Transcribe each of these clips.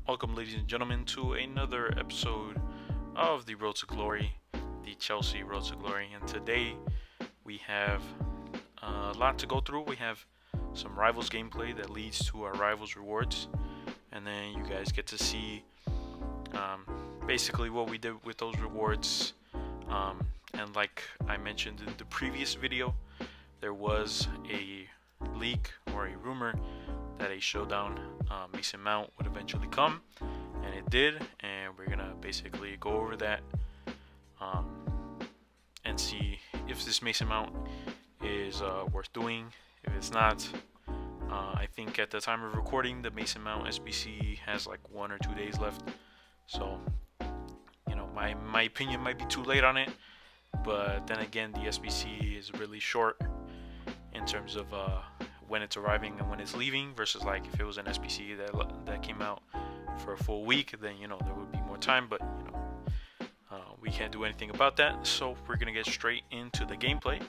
Welcome, ladies and gentlemen, to another episode of the Road to Glory, the Chelsea Road to Glory. And today we have a lot to go through. We have some Rivals gameplay that leads to our Rivals rewards, and then you guys get to see basically what we did with those rewards. And like I mentioned in the previous video, there was a leak or a rumor that a showdown Mason Mount would eventually come, and it did, and we're gonna basically go over that and see if this Mason Mount is worth doing. If it's not, I think at the time of recording the Mason Mount SBC has like 1 or 2 days left, so my opinion might be too late on it, but then again, the SBC is really short in terms of when it's arriving and when it's leaving, versus like if it was an SBC that came out for a full week, then there would be more time, but we can't do anything about that. So we're gonna get straight into the gameplay,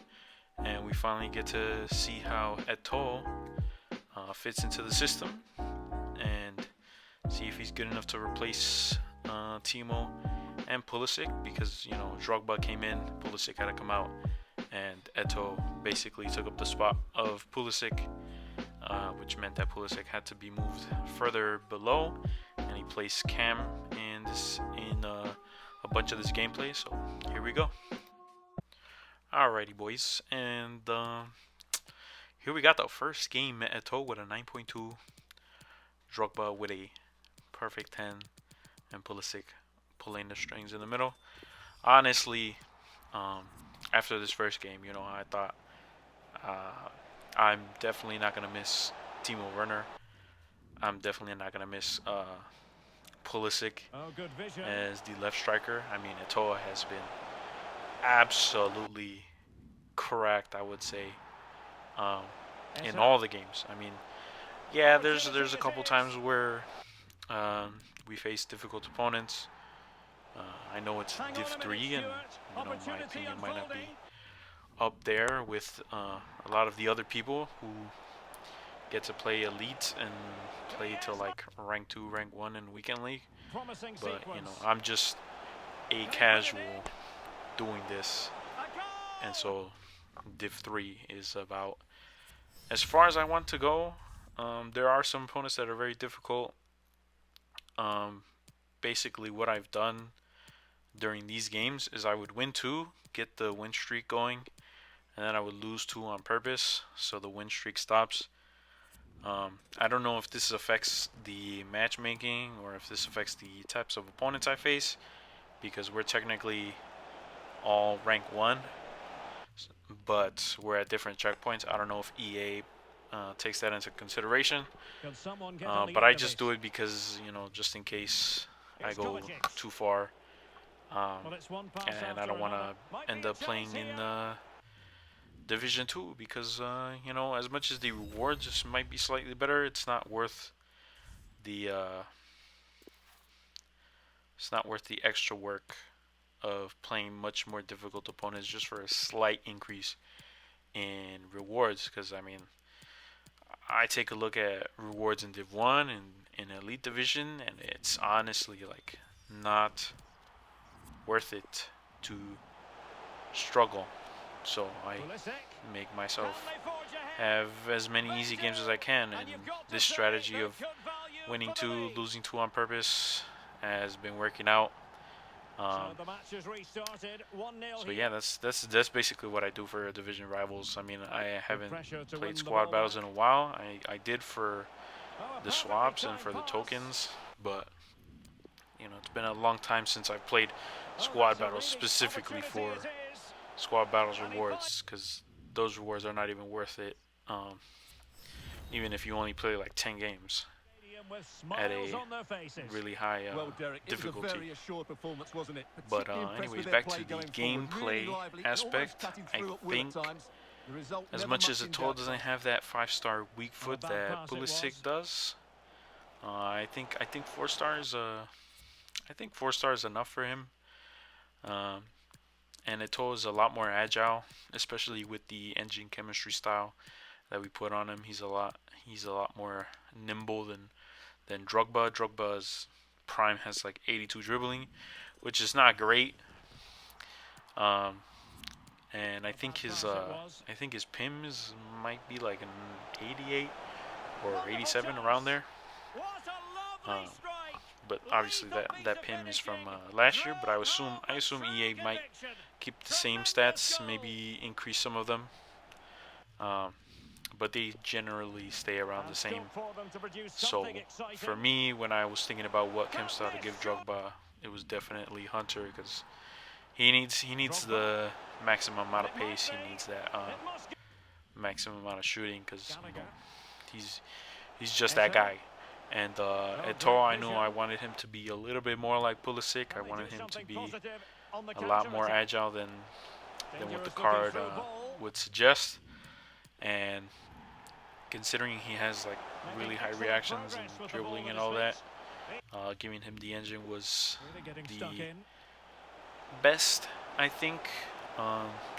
and we finally get to see how Eto'o fits into the system and see if he's good enough to replace Timo and Pulisic, because Drogba came in, Pulisic had to come out, and Eto'o basically took up the spot of Pulisic, which meant that Pulisic had to be moved further below, and he placed Cam in a bunch of this gameplay. So here we go. Alrighty, boys, and here we got the first game at Eto'o with a 9.2, Drogba with a perfect 10, and Pulisic pulling the strings in the middle. Honestly, after this first game, I thought I'm definitely not gonna miss Timo Werner. I'm definitely not gonna miss Pulisic as the left striker. I mean, Eto'o has been absolutely cracked, I would say, in all the games. I mean, yeah, there's a couple times where we face difficult opponents. I know it's Div 3, and my opinion might not be up there with a lot of the other people who get to play Elite and play to like rank 2, rank 1 in Weekend League. But I'm just a casual doing this, and so Div 3 is about as far as I want to go. There are some opponents that are very difficult. Basically what I've done during these games is I would win 2, get the win streak going, and then I would lose 2 on purpose, so the win streak stops. I don't know if this affects the matchmaking or if this affects the types of opponents I face, because we're technically all rank 1, but we're at different checkpoints. I don't know if EA takes that into consideration, but I just do it because just in case I go too far, and I don't want to end up playing in Division 2, because as much as the rewards might be slightly better, it's not worth the extra work of playing much more difficult opponents just for a slight increase in rewards. Because I mean, I take a look at rewards in Div 1 and in Elite Division, and it's honestly like not worth it to struggle. So I make myself have as many easy games as I can, and this strategy of winning 2, losing 2 on purpose has been working out. So yeah, that's basically what I do for Division Rivals. I mean, I haven't played squad battles in a while. I did for the swaps and for the tokens, but it's been a long time since I've played squad battles specifically for squad battles rewards, because those rewards are not even worth it, even if you only play like 10 games at a really high difficulty. But anyways, back to the gameplay aspect. I think as much as Eto'o doesn't have that 5-star weak foot that Pulisic does, I think 4 stars. I think 4 stars is enough for him. And Eto'o is a lot more agile, especially with the engine chemistry style that we put on him. He's a lot more nimble than Then Drogba's prime has like 82 dribbling, which is not great. Um, and I think his PIM might be like an 88 or 87 around there. But obviously that PIM is from last year. But I assume EA might keep the same stats, maybe increase some of them. But they generally stay around the same. So for me, when I was thinking about what chem style to give Drogba, it was definitely Hunter, because he needs the maximum amount of pace. He needs that maximum amount of shooting, because he's just that guy. And Eto'o, I knew I wanted him to be a little bit more like Pulisic. I wanted him to be a lot more agile than what the card would suggest. And considering he has like really high reactions and dribbling and all that, giving him the engine was the best, I think.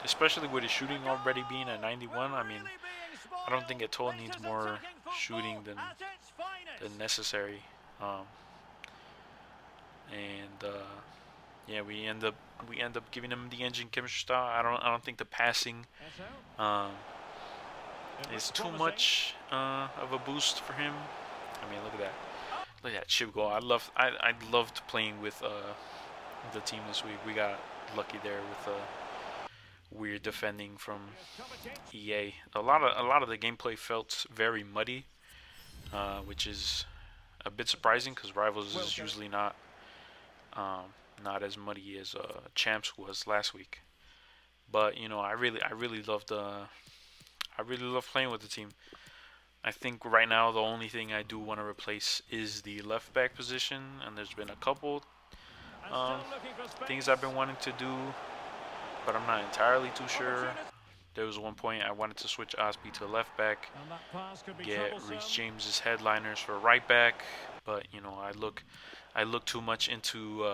Especially with his shooting already being at 91. I mean, I don't think Eto'o needs more shooting than necessary. Yeah, we end up giving him the engine chemistry style. I don't think the passing is too much of a boost for him. I mean, look at that. Look at that chip goal. I loved playing with the team this week. We got lucky there with weird defending from EA. A lot of the gameplay felt very muddy, which is a bit surprising, because Rivals is usually not as muddy as Champs was last week. But I really love playing with the team. I think right now the only thing I do want to replace is the left back position, and there's been a couple things I've been wanting to do, but I'm not entirely too sure. There was one point I wanted to switch Osby to left back, get Reece James's headliners for right back, but I look too much into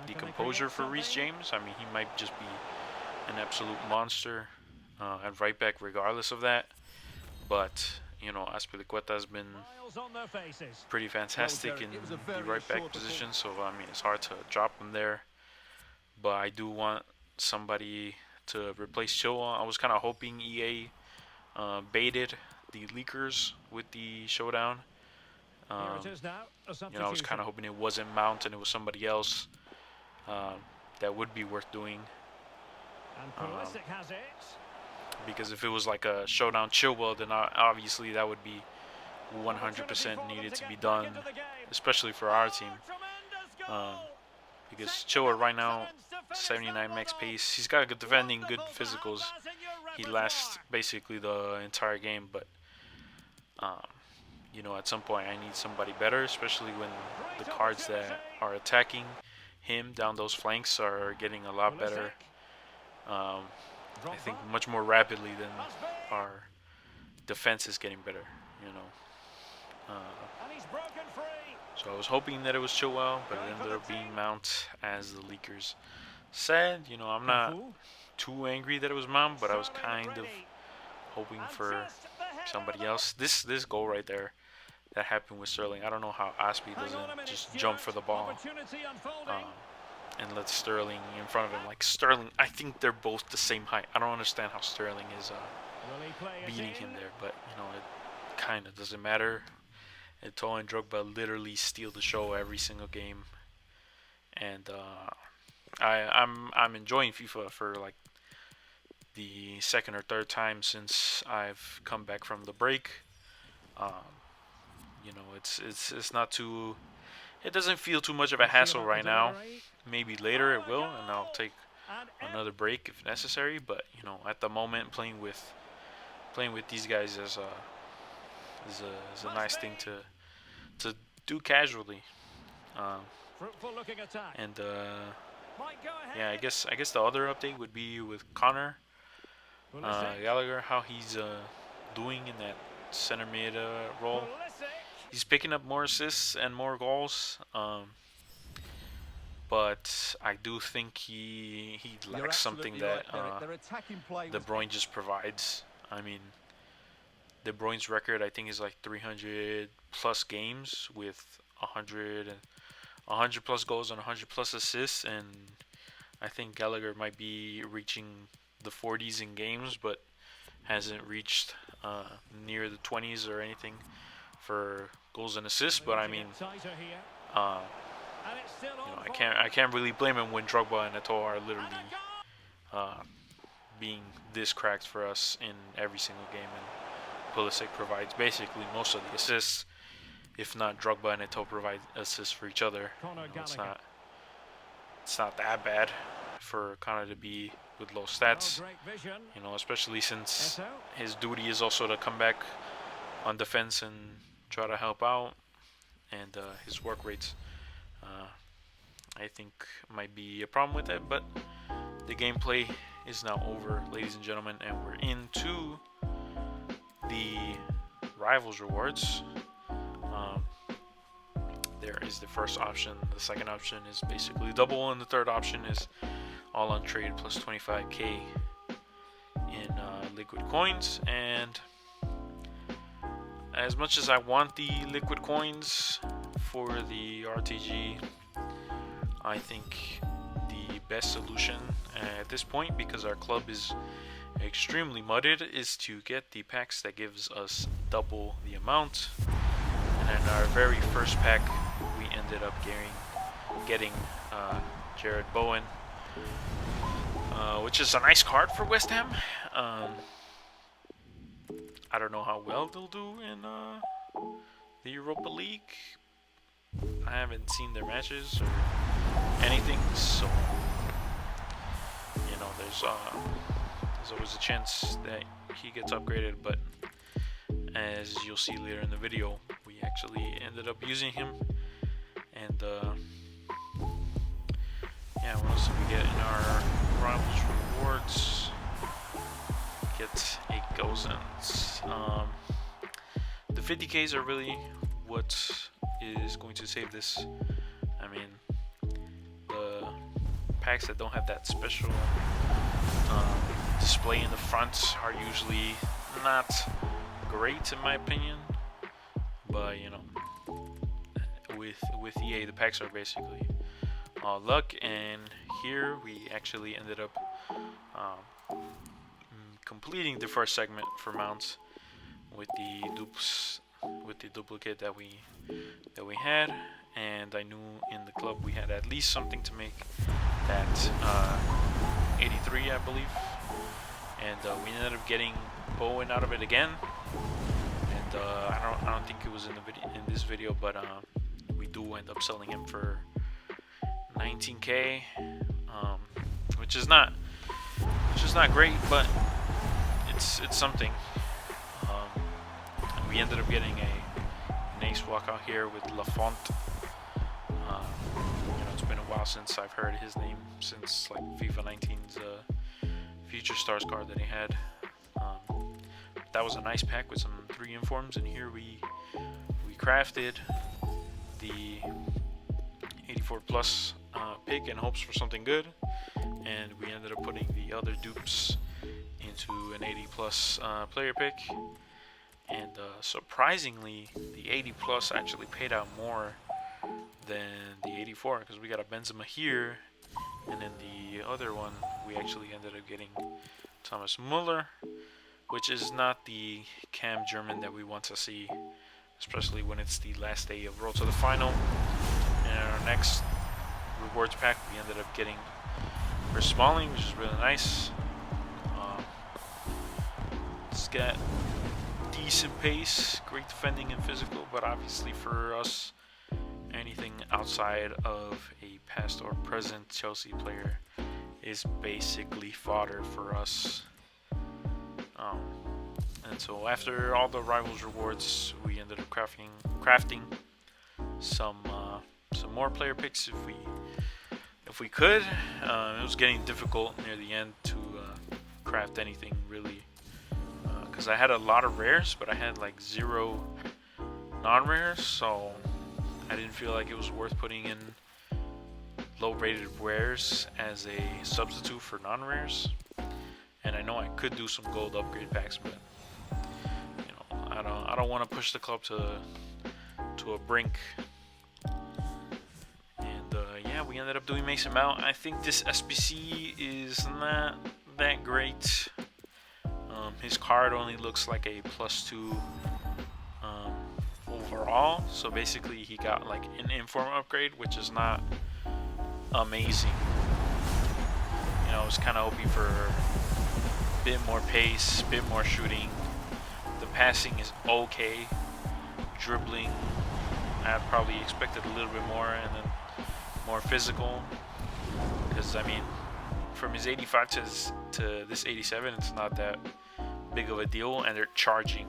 the composure for Reece James. I mean, he might just be an absolute monster at right back regardless of that, but Azpilicueta has been pretty fantastic in the right back position, so I mean, it's hard to drop him there. But I do want somebody to replace Chilwell. I was kind of hoping EA baited the leakers with the showdown. I was kind of hoping it wasn't Mount and it was somebody else. That would be worth doing. Because if it was like a showdown Chilwell, then obviously that would be 100% needed to be done, especially for our team. Because Chilwell right now, 79 max pace. He's got good defending, good physicals. He lasts basically the entire game, but at some point I need somebody better, especially when the cards that are attacking him down those flanks are getting a lot better. I think much more rapidly than our defense is getting better, So I was hoping that it was Chilwell, but it ended up being Mount, as the leakers said. I'm not too angry that it was Mount, but I was kind of hoping for somebody else. This goal right there that happened with Sterling, I don't know how Osby doesn't just jump for the ball and let Sterling in front of him. Like, Sterling, I think they're both the same height. I don't understand how Sterling is beating him there, but it kind of doesn't matter. Eto'o and Drogba literally steal the show every single game, and I'm enjoying FIFA for like the second or third time since I've come back from the break. It's not too. It doesn't feel too much of a hassle right now. Maybe later it will, and I'll take another break if necessary. But at the moment, playing with these guys is a nice thing to do casually. And yeah, I guess the other update would be with Connor Gallagher, how he's doing in that center mid role. He's picking up more assists and more goals, but I do think he lacks something that De Bruyne just provides. I mean, De Bruyne's record, I think, is like 300 plus games with 100 plus goals and 100 plus assists, and I think Gallagher might be reaching the 40s in games, but hasn't reached near the 20s or anything for goals and assists. But I mean, I can't really blame him when Drogba and Eto'o are literally being this cracked for us in every single game, and Pulisic provides basically most of the assists. If not, Drogba and Eto'o provide assists for each other. It's not that bad for Connor to be with low stats, especially since his duty is also to come back on defense and try to help out, and his work rates I think might be a problem with it. But the gameplay is now over, ladies and gentlemen, and we're into the Rivals rewards. There is the first option. The second option is basically double, and the third option is all on trade plus 25k in liquid coins. And as much as I want the liquid coins for the RTG, I think the best solution at this point, because our club is extremely mudded, is to get the packs that gives us double the amount. And in our very first pack, we ended up getting Jared Bowen, which is a nice card for West Ham. I don't know how well they'll do in the Europa League. I haven't seen their matches or anything, so there's always a chance that he gets upgraded. But as you'll see later in the video, we actually ended up using him. And what else did we get in our Rivals rewards? Get 8 Gozens. The 50Ks are really what is going to save this. I mean, the packs that don't have that special display in the front are usually not great in my opinion. But with EA, the packs are basically all luck, and here we actually ended up completing the first segment for mounts with the dupes, with the duplicate that we had. And I knew in the club we had at least something to make that 83, I believe, and we ended up getting Bowen out of it again. And I don't think it was in this video, but we do end up selling him for 19k, which is not great, but it's something. And we ended up getting a nice walkout here with Lafont. It's been a while since I've heard his name, since like FIFA 19's Future Stars card that he had. That was a nice pack with some 3 informs, and here we crafted the 84 plus pick in hopes for something good, and we ended up putting the other dupes into an 80 plus player pick. And surprisingly, the 80 plus actually paid out more than the 84, because we got a Benzema here, and then the other one we actually ended up getting Thomas Muller, which is not the Cam German that we want to see, especially when it's the last day of Road to the Final. And in our next rewards pack, we ended up getting Chris Smalling, which is really nice. It's got decent pace, great defending and physical, but obviously for us, anything outside of a past or present Chelsea player is basically fodder for us. And so after all the Rivals rewards, we ended up crafting some more player picks if we could. It was getting difficult near the end to craft anything really, because I had a lot of rares, but I had like 0 non-rares, so I didn't feel like it was worth putting in low-rated rares as a substitute for non-rares. And I know I could do some gold upgrade packs, but I don't want to push the club to a brink ended up doing Mason Mount. I think this SBC is not that great. His card only looks like a +2 overall, so basically he got like an inform upgrade, which is not amazing. You know, I was kind of hoping for a bit more pace, a bit more shooting. The passing is okay. Dribbling, I probably expected a little bit more, and then more physical, because I mean, from his 85 to this 87, it's not that big of a deal, and they're charging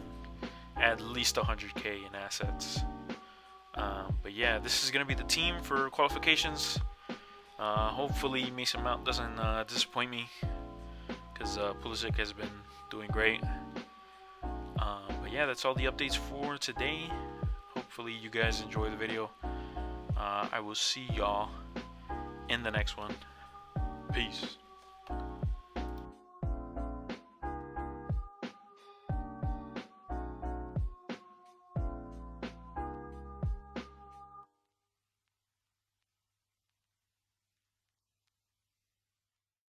at least 100k in assets. But yeah, this is gonna be the team for qualifications. Hopefully Mason Mount doesn't disappoint me, because Pulisic has been doing great. But yeah, that's all the updates for today. Hopefully you guys enjoy the video. I will see y'all in the next one. Peace.